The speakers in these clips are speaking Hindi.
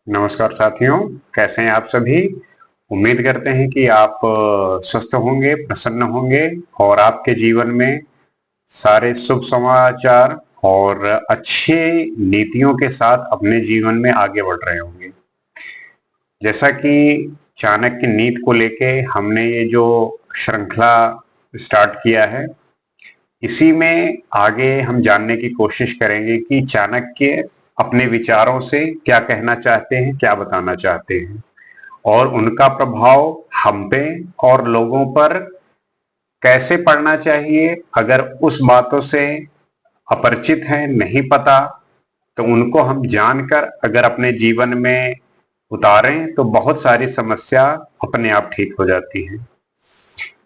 नमस्कार साथियों, कैसे हैं आप सभी। उम्मीद करते हैं कि आप स्वस्थ होंगे, प्रसन्न होंगे और आपके जीवन में सारे शुभ समाचार और अच्छी नीतियों के साथ अपने जीवन में आगे बढ़ रहे होंगे। जैसा कि चाणक्य नीति को लेके हमने ये जो श्रृंखला स्टार्ट किया है, इसी में आगे हम जानने की कोशिश करेंगे कि चाणक्य अपने विचारों से क्या कहना चाहते हैं, क्या बताना चाहते हैं और उनका प्रभाव हम पे और लोगों पर कैसे पड़ना चाहिए। अगर उस बातों से अपरिचित हैं, नहीं पता, तो उनको हम जानकर अगर अपने जीवन में उतारें तो बहुत सारी समस्या अपने आप ठीक हो जाती है।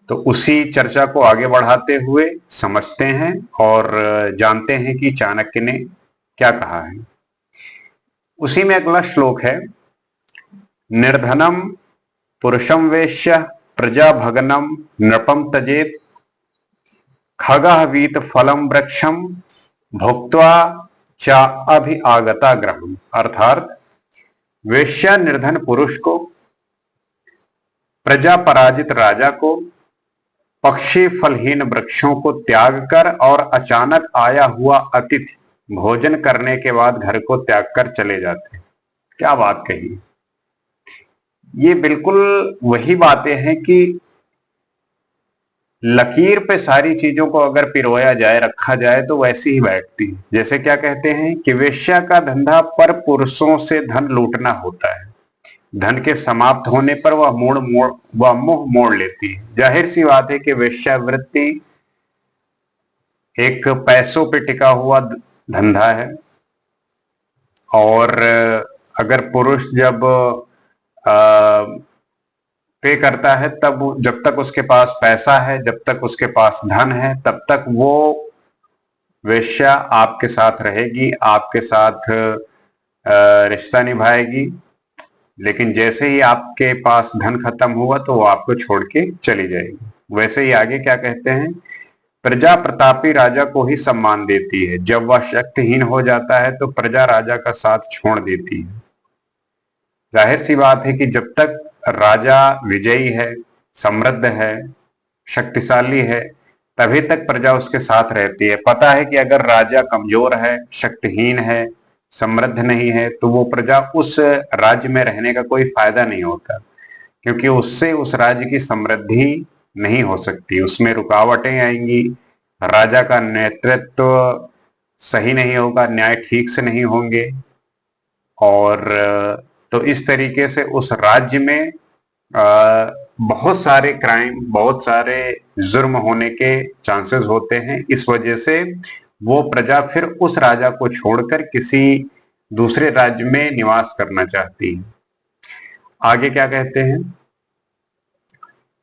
तो उसी चर्चा को आगे बढ़ाते हुए समझते हैं और जानते हैं कि चाणक्य ने क्या कहा है। उसी में अगला श्लोक है, निर्धनम पुरुषम वेश्य प्रजाभगनम नृपम तजेत खगः वीत फलम वृक्षम भुक्त्वा च अभि आगता ग्रहम। अर्थात वेश्या निर्धन पुरुष को, प्रजा पराजित राजा को, पक्षी फलहीन वृक्षों को त्याग कर और अचानक आया हुआ अतिथि भोजन करने के बाद घर को त्याग कर चले जाते हैं। क्या बात कही। ये बिल्कुल वही बातें हैं कि लकीर पे सारी चीजों को अगर पिरोया जाए, रखा जाए तो वैसी ही बैठती है। जैसे क्या कहते हैं कि वेश्या का धंधा पर पुरुषों से धन लूटना होता है। धन के समाप्त होने पर वह मुंह मोड़ लेती है। जाहिर सी बात है कि वेश्यावृत्ति एक पैसों पे टिका हुआ धंधा है और अगर पुरुष जब पे करता है, तब जब तक उसके पास पैसा है, जब तक उसके पास धन है, तब तक वो वेश्या आपके साथ रहेगी, आपके साथ रिश्ता निभाएगी। लेकिन जैसे ही आपके पास धन खत्म हुआ तो वो आपको छोड़ के चली जाएगी। वैसे ही आगे क्या कहते हैं, प्रजा प्रतापी राजा को ही सम्मान देती है। जब वह शक्तिहीन हो जाता है तो प्रजा राजा का साथ छोड़ देती है। जाहिर सी बात है कि जब तक राजा विजयी है, समृद्ध है, शक्तिशाली है, तभी तक प्रजा उसके साथ रहती है। पता है कि अगर राजा कमजोर है, शक्तिहीन है, समृद्ध नहीं है, तो वो प्रजा उस राज्य में रहने का कोई फायदा नहीं होता, क्योंकि उससे उस राज्य की समृद्धि नहीं हो सकती, उसमें रुकावटें आएंगी, राजा का नेतृत्व सही नहीं होगा, न्याय ठीक से नहीं होंगे और तो इस तरीके से उस राज्य में बहुत सारे क्राइम, बहुत सारे जुर्म होने के चांसेस होते हैं। इस वजह से वो प्रजा फिर उस राजा को छोड़कर किसी दूसरे राज्य में निवास करना चाहती है। आगे क्या कहते हैं,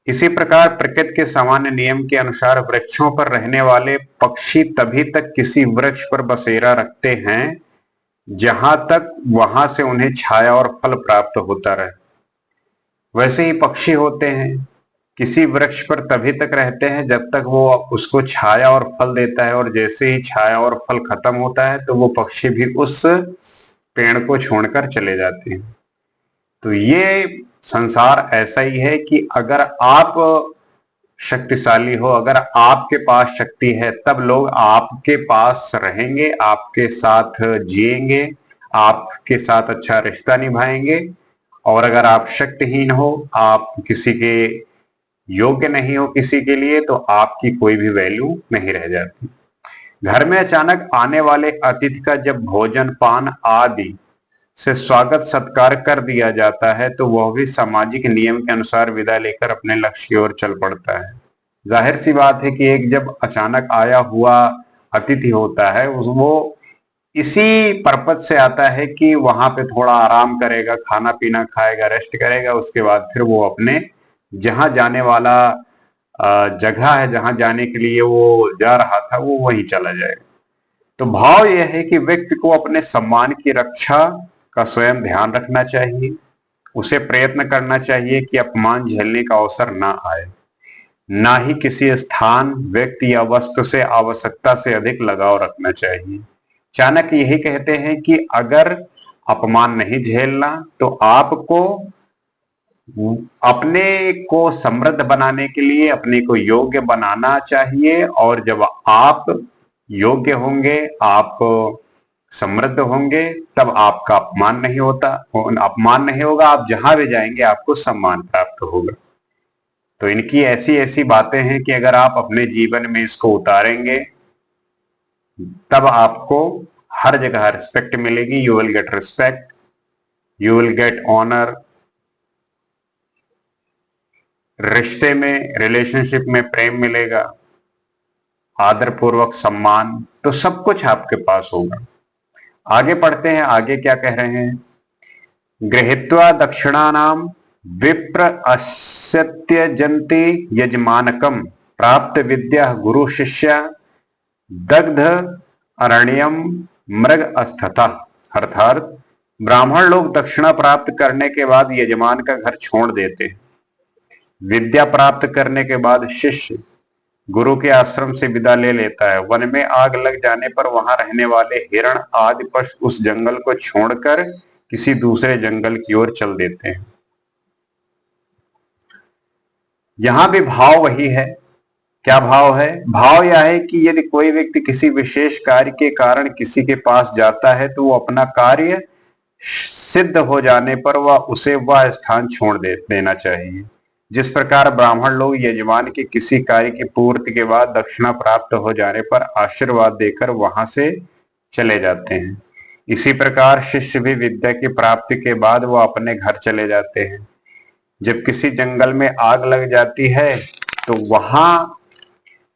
इसी प्रकार प्रकृति के सामान्य नियम के अनुसार वृक्षों पर रहने वाले पक्षी तभी तक किसी वृक्ष पर बसेरा रखते हैं जहां तक वहां से उन्हें छाया और फल प्राप्त होता रहे। वैसे ही पक्षी होते हैं, किसी वृक्ष पर तभी तक रहते हैं जब तक वो उसको छाया और फल देता है, और जैसे ही छाया और फल खत्म होता है तो वो पक्षी भी उस पेड़ को छोड़कर चले जाते हैं। तो ये संसार ऐसा ही है कि अगर आप शक्तिशाली हो, अगर आपके पास शक्ति है, तब लोग आपके पास रहेंगे, आपके साथ जिएंगे, आपके साथ अच्छा रिश्ता निभाएंगे। और अगर आप शक्तिहीन हो, आप किसी के योग्य नहीं हो किसी के लिए, तो आपकी कोई भी वैल्यू नहीं रह जाती। घर में अचानक आने वाले अतिथि का जब भोजन पान आदि से स्वागत सत्कार कर दिया जाता है तो वह भी सामाजिक नियम के अनुसार विदा लेकर अपने लक्ष्य की ओर चल पड़ता है। जाहिर सी बात है कि एक जब अचानक आया हुआ अतिथि होता है, वो इसी पर्पज से आता है कि वहां पे थोड़ा आराम करेगा, खाना पीना खाएगा, रेस्ट करेगा, उसके बाद फिर वो अपने जहां जाने वाला जगह है, जहां जाने के लिए वो जा रहा था, वो वहीं चला जाएगा। तो भाव यह है कि व्यक्ति को अपने सम्मान की रक्षा का स्वयं ध्यान रखना चाहिए। उसे प्रयत्न करना चाहिए कि अपमान झेलने का अवसर ना आए, ना ही किसी स्थान, व्यक्ति या वस्तु से आवश्यकता से अधिक लगाव रखना चाहिए। चाणक्य यही कहते हैं कि अगर अपमान नहीं झेलना, तो आपको अपने को समृद्ध बनाने के लिए अपने को योग्य बनाना चाहिए। और जब आप योग्य होंगे, आप समृद्ध होंगे, तब आपका अपमान नहीं होगा। आप जहां भी जाएंगे आपको सम्मान प्राप्त होगा। तो इनकी ऐसी ऐसी बातें हैं कि अगर आप अपने जीवन में इसको उतारेंगे तब आपको हर जगह रिस्पेक्ट मिलेगी। You will get respect, you will get honour, रिश्ते में, रिलेशनशिप में प्रेम मिलेगा, आदर पूर्वक सम्मान, तो सब कुछ आपके पास होगा। आगे पढ़ते हैं, आगे क्या कह रहे हैं। गृहीत्वा दक्षिणानाम विप्र अस्यत्यजन्ति यजमानकम प्राप्त विद्या गुरु शिष्य दग्ध अरण्यम मृग अस्थता। अर्थात ब्राह्मण लोग दक्षिणा प्राप्त करने के बाद यजमान का घर छोड़ देते हैं। विद्या प्राप्त करने के बाद शिष्य गुरु के आश्रम से विदा ले लेता है। वन में आग लग जाने पर वहां रहने वाले हिरण आदि पशु उस जंगल को छोड़कर किसी दूसरे जंगल की ओर चल देते हैं। यहां भी भाव वही है। क्या भाव है? भाव यह है कि यदि कोई व्यक्ति किसी विशेष कार्य के कारण किसी के पास जाता है तो वो अपना कार्य सिद्ध हो जाने पर वह स्थान छोड़ देना चाहिए। जिस प्रकार ब्राह्मण लोग यजमान के किसी कार्य की पूर्ति के बाद दक्षिणा प्राप्त हो जाने पर आशीर्वाद देकर वहां से चले जाते हैं, इसी प्रकार शिष्य भी विद्या की प्राप्ति के बाद वह अपने घर चले जाते हैं। जब किसी जंगल में आग लग जाती है तो वहां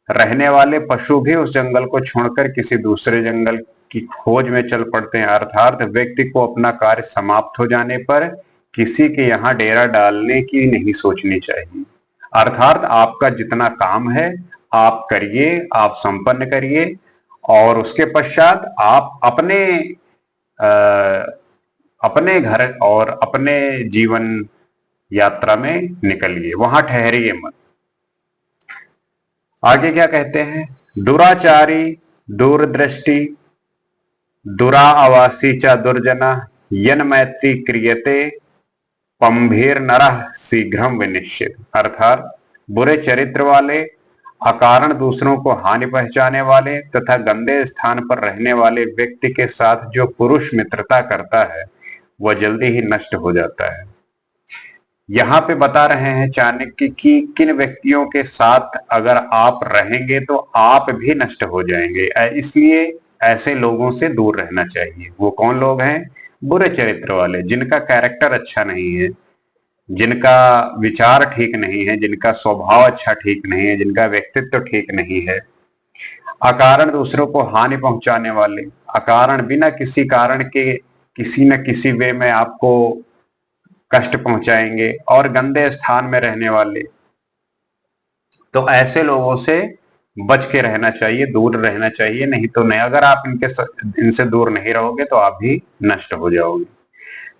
रहने वाले पशु भी उस जंगल को छोड़कर किसी दूसरे जंगल की खोज में चल पड़ते हैं। अर्थात व्यक्ति को अपना कार्य समाप्त हो जाने पर किसी के यहाँ डेरा डालने की नहीं सोचनी चाहिए। अर्थात आपका जितना काम है आप करिए, आप संपन्न करिए और उसके पश्चात आप अपने घर और अपने जीवन यात्रा में निकलिए, वहां ठहरिए मत। आगे क्या कहते हैं। दुराचारी दूरदृष्टि दुरा आवासी च दुर्जना यन मैत्री क्रियते पंभीर नरह शीघ्रम विनिश्चित। अर्थात बुरे चरित्र वाले, अकारण दूसरों को हानि पहुंचाने वाले तथा गंदे स्थान पर रहने वाले व्यक्ति के साथ जो पुरुष मित्रता करता है वह जल्दी ही नष्ट हो जाता है। यहाँ पे बता रहे हैं चाणक्य कि किन व्यक्तियों के साथ अगर आप रहेंगे तो आप भी नष्ट हो जाएंगे, इसलिए ऐसे लोगों से दूर रहना चाहिए। वो कौन लोग हैं? बुरे चरित्र वाले, जिनका कैरेक्टर अच्छा नहीं है, जिनका विचार ठीक नहीं है, जिनका स्वभाव अच्छा ठीक नहीं है, जिनका व्यक्तित्व ठीक नहीं है। अकारण दूसरों को हानि पहुंचाने वाले, अकारण बिना किसी कारण के किसी न किसी वे में आपको कष्ट पहुंचाएंगे, और गंदे स्थान में रहने वाले, तो ऐसे लोगों से बच के रहना चाहिए, दूर रहना चाहिए। नहीं तो नहीं, अगर आप इनसे दूर नहीं रहोगे तो आप भी नष्ट हो जाओगे।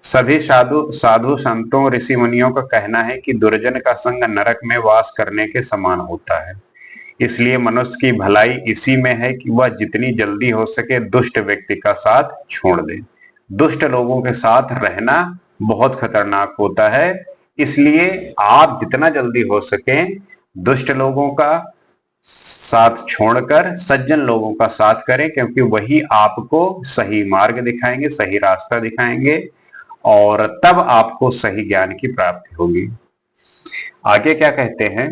सभी साधु संतों ऋषि मुनियों का कहना है कि दुर्जन का संग नरक में वास करने के समान होता है। इसलिए मनुष्य की भलाई इसी में है कि वह जितनी जल्दी हो सके दुष्ट व्यक्ति का साथ छोड़ दे। दुष्ट लोगों के साथ रहना बहुत खतरनाक होता है, इसलिए आप जितना जल्दी हो सके दुष्ट लोगों का साथ छोड़कर सज्जन लोगों का साथ करें, क्योंकि वही आपको सही मार्ग दिखाएंगे, सही रास्ता दिखाएंगे और तब आपको सही ज्ञान की प्राप्ति होगी। आगे क्या कहते हैं।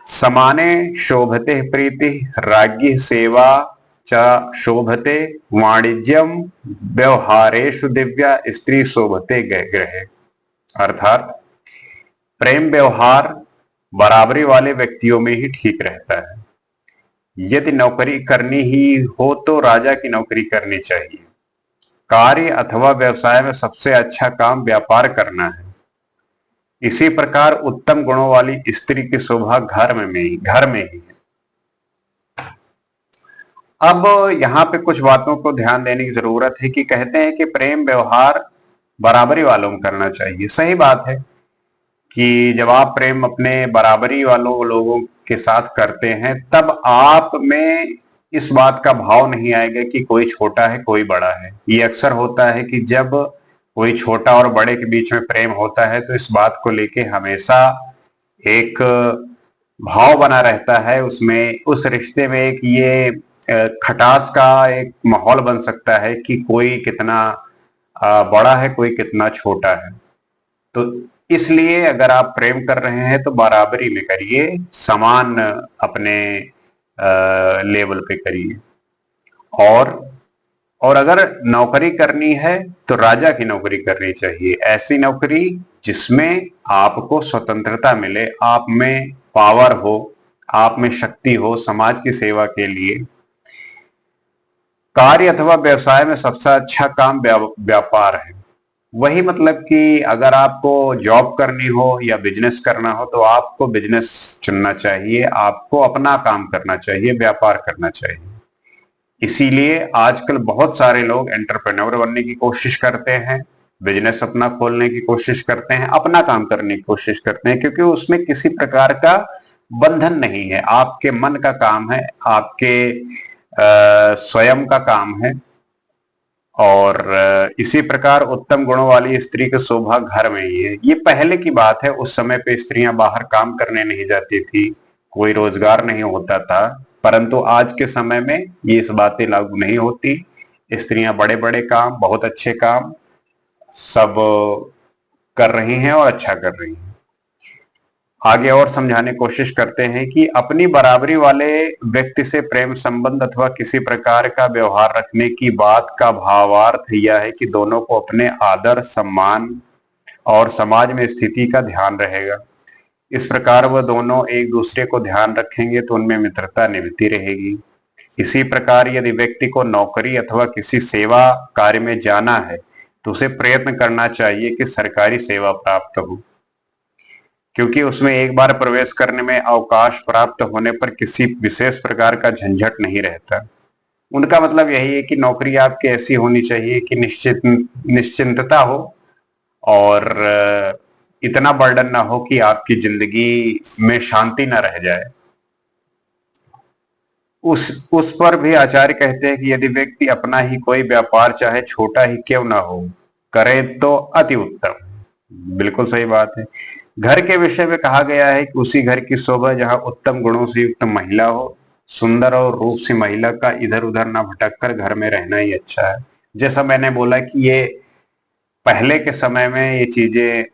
समाने शोभते प्रीति राज्ञी सेवा च शोभते वाणिज्यम व्यवहारेषु दिव्या स्त्री शोभते गृहे। अर्थात प्रेम व्यवहार बराबरी वाले व्यक्तियों में ही ठीक रहता है। यदि नौकरी करनी ही हो तो राजा की नौकरी करनी चाहिए। कार्य अथवा व्यवसाय में सबसे अच्छा काम व्यापार करना है। इसी प्रकार उत्तम गुणों वाली स्त्री की शोभा घर में ही है। अब यहाँ पे कुछ बातों को ध्यान देने की जरूरत है कि कहते हैं कि प्रेम व्यवहार बराबरी वालों में करना चाहिए। सही बात है कि जब आप प्रेम अपने बराबरी वालों लोगों के साथ करते हैं तब आप में इस बात का भाव नहीं आएगा कि कोई छोटा है कोई बड़ा है। ये अक्सर होता है कि जब कोई छोटा और बड़े के बीच में प्रेम होता है तो इस बात को लेके हमेशा एक भाव बना रहता है, उसमें उस रिश्ते में एक ये खटास का एक माहौल बन सकता है कि कोई कितना बड़ा है कोई कितना छोटा है। तो इसलिए अगर आप प्रेम कर रहे हैं तो बराबरी में करिए, समान अपने लेवल पे करिए। और अगर नौकरी करनी है तो राजा की नौकरी करनी चाहिए, ऐसी नौकरी जिसमें आपको स्वतंत्रता मिले, आप में पावर हो, आप में शक्ति हो समाज की सेवा के लिए। कार्य अथवा व्यवसाय में सबसे अच्छा काम व्यापार है। वही मतलब कि अगर आपको जॉब करनी हो या बिजनेस करना हो तो आपको बिजनेस चुनना चाहिए, आपको अपना काम करना चाहिए, व्यापार करना चाहिए। इसीलिए आजकल बहुत सारे लोग एंटरप्रेन्योर बनने की कोशिश करते हैं, बिजनेस अपना खोलने की कोशिश करते हैं, अपना काम करने की कोशिश करते हैं, क्योंकि उसमें किसी प्रकार का बंधन नहीं है, आपके मन का काम है, आपके स्वयं का काम है। और इसी प्रकार उत्तम गुणों वाली स्त्री की शोभा घर में ही है। ये पहले की बात है, उस समय पे स्त्रियां बाहर काम करने नहीं जाती थी, कोई रोजगार नहीं होता था, परंतु आज के समय में ये इस बातें लागू नहीं होती। स्त्रियां बड़े बड़े काम, बहुत अच्छे काम सब कर रही हैं और अच्छा कर रही हैं। आगे और समझाने की कोशिश करते हैं कि अपनी बराबरी वाले व्यक्ति से प्रेम संबंध अथवा किसी प्रकार का व्यवहार रखने की बात का भावार्थ यह है कि दोनों को अपने आदर सम्मान और समाज में स्थिति का ध्यान रहेगा। इस प्रकार वह दोनों एक दूसरे को ध्यान रखेंगे तो उनमें मित्रता निभती रहेगी। इसी प्रकार यदि व्यक्ति को नौकरी अथवा किसी सेवा कार्य में जाना है तो उसे प्रयत्न करना चाहिए कि सरकारी सेवा प्राप्त हो, क्योंकि उसमें एक बार प्रवेश करने में अवकाश प्राप्त होने पर किसी विशेष प्रकार का झंझट नहीं रहता। उनका मतलब यही है कि नौकरी आपकी ऐसी होनी चाहिए कि निश्चिंतता हो और इतना बर्डन ना हो कि आपकी जिंदगी में शांति ना रह जाए। उस पर भी आचार्य कहते हैं कि यदि व्यक्ति अपना ही कोई व्यापार चाहे छोटा ही क्यों ना हो करे तो अति उत्तम। बिल्कुल सही बात है। घर के विषय में कहा गया है कि उसी घर की शोभा जहां उत्तम गुणों से युक्त महिला हो, सुंदर और रूप सी महिला का इधर उधर ना भटक कर घर में रहना ही अच्छा है। जैसा मैंने बोला कि ये पहले के समय में ये चीजें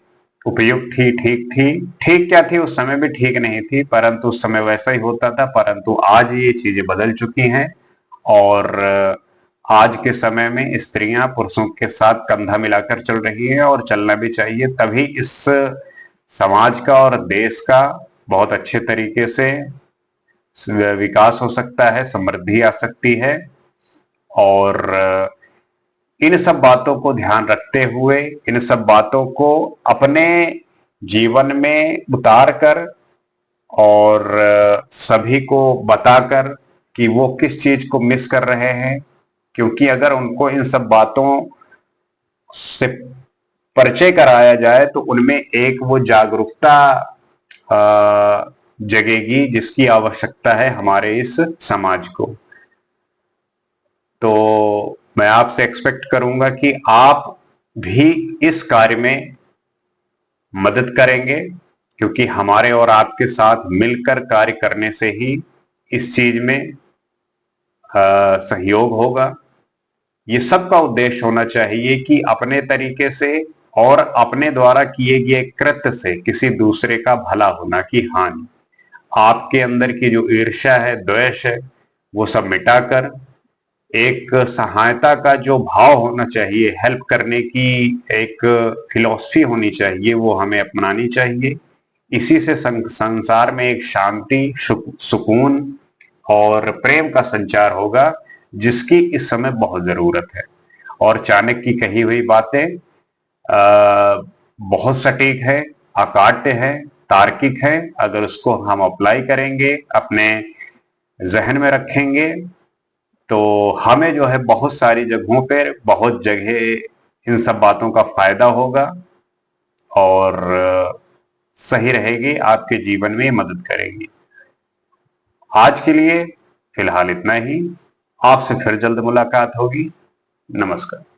उपयुक्त थी, ठीक थी। ठीक क्या थी, उस समय भी ठीक नहीं थी, परंतु उस समय वैसा ही होता था, परंतु आज ये चीजें बदल चुकी हैं और आज के समय में स्त्रियां पुरुषों के साथ कंधा मिलाकर चल रही हैं और चलना भी चाहिए, तभी इस समाज का और देश का बहुत अच्छे तरीके से विकास हो सकता है, समृद्धि आ सकती है। और इन सब बातों को ध्यान रखते हुए, इन सब बातों को अपने जीवन में उतार कर और सभी को बताकर कि वो किस चीज को मिस कर रहे हैं, क्योंकि अगर उनको इन सब बातों से परिचय कराया जाए तो उनमें एक वो जागरूकता जगेगी जिसकी आवश्यकता है हमारे इस समाज को। तो मैं आपसे एक्सपेक्ट करूंगा कि आप भी इस कार्य में मदद करेंगे, क्योंकि हमारे और आपके साथ मिलकर कार्य करने से ही इस चीज में सहयोग होगा। ये सबका उद्देश्य होना चाहिए कि अपने तरीके से और अपने द्वारा किए गए कृत्य से किसी दूसरे का भला होना की हानि। आपके अंदर की जो ईर्ष्या है, द्वेष है, वो सब मिटाकर एक सहायता का जो भाव होना चाहिए, हेल्प करने की एक फिलॉसफी होनी चाहिए, वो हमें अपनानी चाहिए। इसी से संसार में एक शांति, सुकून और प्रेम का संचार होगा, जिसकी इस समय बहुत जरूरत है। और चाणक्य की कही हुई बातें बहुत सटीक है, अकाट्य है, तार्किक है। अगर उसको हम अप्लाई करेंगे, अपने जहन में रखेंगे, तो हमें जो है बहुत सारी जगहों पर, बहुत जगह इन सब बातों का फायदा होगा और सही रहेगी, आपके जीवन में मदद करेगी। आज के लिए फिलहाल इतना ही। आपसे फिर जल्द मुलाकात होगी। नमस्कार।